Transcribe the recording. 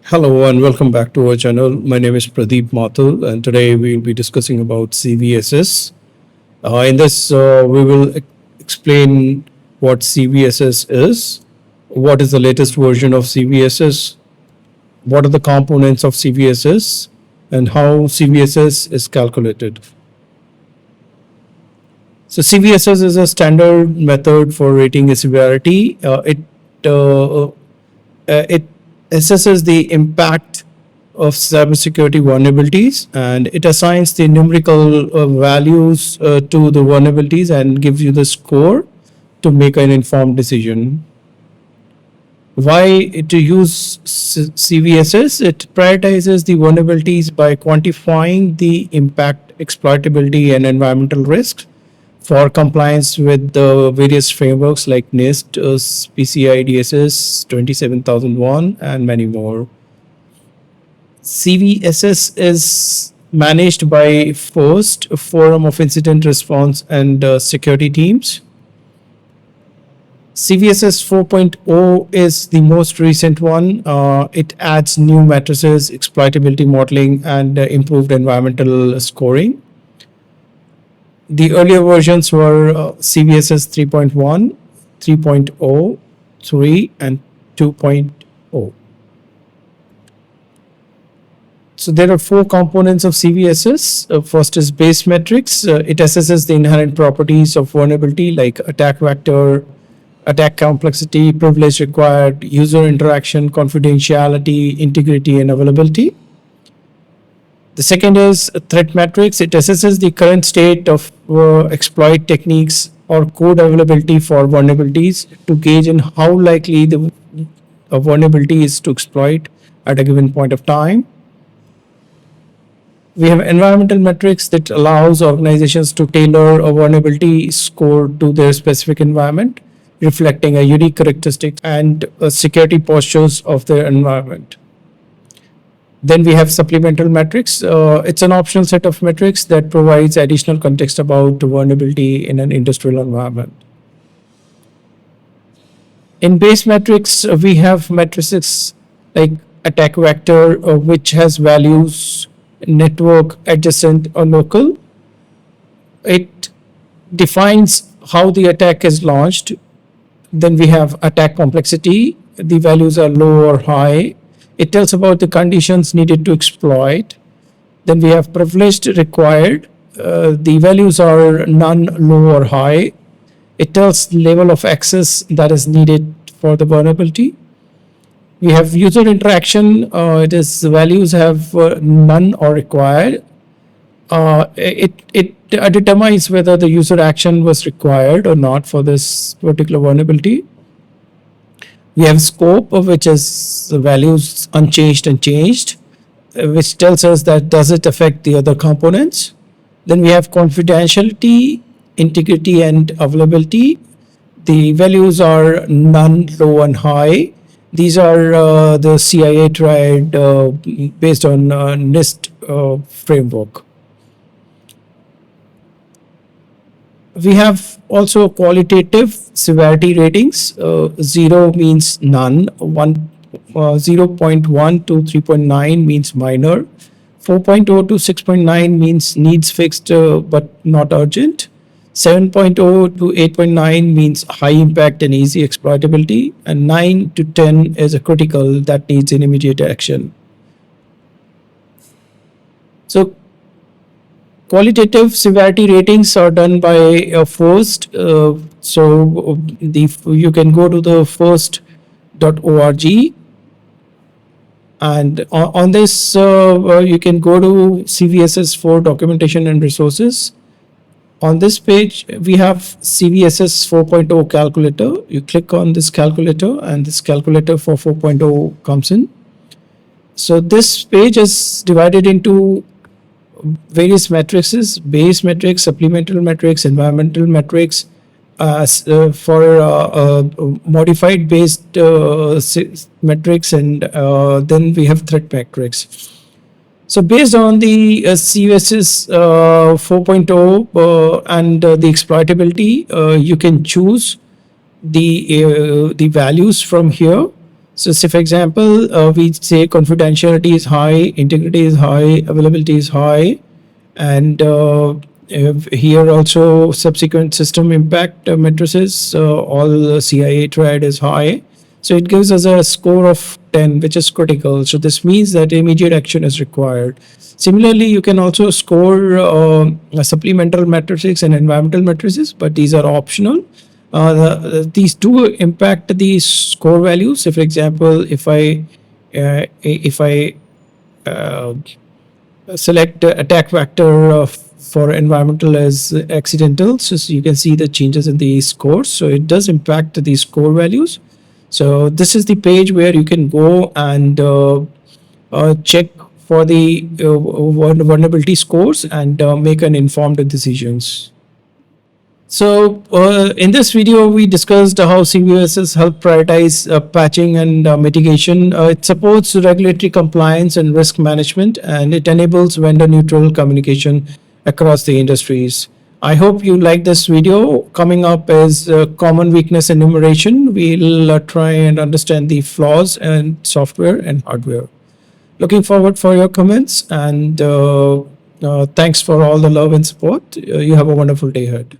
Hello and welcome back to our channel. My name is Pradeep Mathur, and today we'll be discussing about CVSS. In this, we will explain what CVSS is, what is the latest version of CVSS, what are the components of CVSS, and how CVSS is calculated. So CVSS is a standard method for rating a severity. It assesses the impact of cybersecurity vulnerabilities, and it assigns the numerical values to the vulnerabilities and gives you the score to make an informed decision. Why to use CVSS? It prioritizes the vulnerabilities by quantifying the impact, exploitability, and environmental risks for compliance with the various frameworks like NIST, PCI DSS 27001, and many more. CVSS is managed by FIRST, Forum of Incident Response and Security Teams. CVSS 4.0 is the most recent one. It adds new matrices, exploitability modeling, and improved environmental scoring. The earlier versions were CVSS 3.1, 3.0, 3, and 2.0. So there are four components of CVSS. First is base metrics. It assesses the inherent properties of vulnerability like attack vector, attack complexity, privilege required, user interaction, confidentiality, integrity, and availability. The second is threat metrics. It assesses the current state of exploit techniques or code availability for vulnerabilities to gauge in how likely the vulnerability is to exploit at a given point of time. We have environmental metrics that allows organizations to tailor a vulnerability score to their specific environment, reflecting a unique characteristic and security postures of their environment. Then we have supplemental metrics. It's an optional set of metrics that provides additional context about vulnerability in an industrial environment. In base metrics, we have matrices like attack vector, which has values network, adjacent, or local. It defines how the attack is launched. Then we have attack complexity. The values are low or high. It tells about the conditions needed to exploit. Then we have privileged required. The values are none, low, or high. It tells the level of access that is needed for the vulnerability. We have user interaction. It is values have none or required. It determines whether the user action was required or not for this particular vulnerability. We have scope, which is the values unchanged and changed, which tells us that does it affect the other components. Then we have confidentiality, integrity, and availability. The values are none, low, and high. These are the CIA tried based on NIST framework. We have also qualitative severity ratings. 0 means none, 0.1 to 3.9 means minor, 4.0 to 6.9 means needs fixed but not urgent, 7.0 to 8.9 means high impact and easy exploitability, and 9 to 10 is a critical that needs an immediate action. So qualitative severity ratings are done by FIRST. You can go to the first.org, and on this you can go to CVSS 4 documentation and resources. On this page we have CVSS 4.0 calculator. You click on this calculator and this calculator for 4.0 comes in. So this page is divided into various matrices: base metrics, supplemental metrics, environmental metrics, for modified based metrics, and then we have threat metrics. So based on the CVSS 4.0 and the exploitability, you can choose the values from here. So say for example, we say confidentiality is high, integrity is high, availability is high, and here also subsequent system impact matrices, all CIA triad is high. So it gives us a score of 10, which is critical. So this means that immediate action is required. Similarly, you can also score supplemental matrices and environmental matrices, but these are optional. These do impact the score values. So for example, if I uh, select attack vector for environmental as accidental, so you can see the changes in the scores. So it does impact the score values. So this is the page where you can go and check for the vulnerability scores and make an informed decisions. So in this video, we discussed how CVSS help prioritize patching and mitigation. It supports regulatory compliance and risk management, and it enables vendor-neutral communication across the industries. I hope you like this video. Coming up is common weakness enumeration. We'll try and understand the flaws in software and hardware. Looking forward for your comments, and thanks for all the love and support. You have a wonderful day ahead.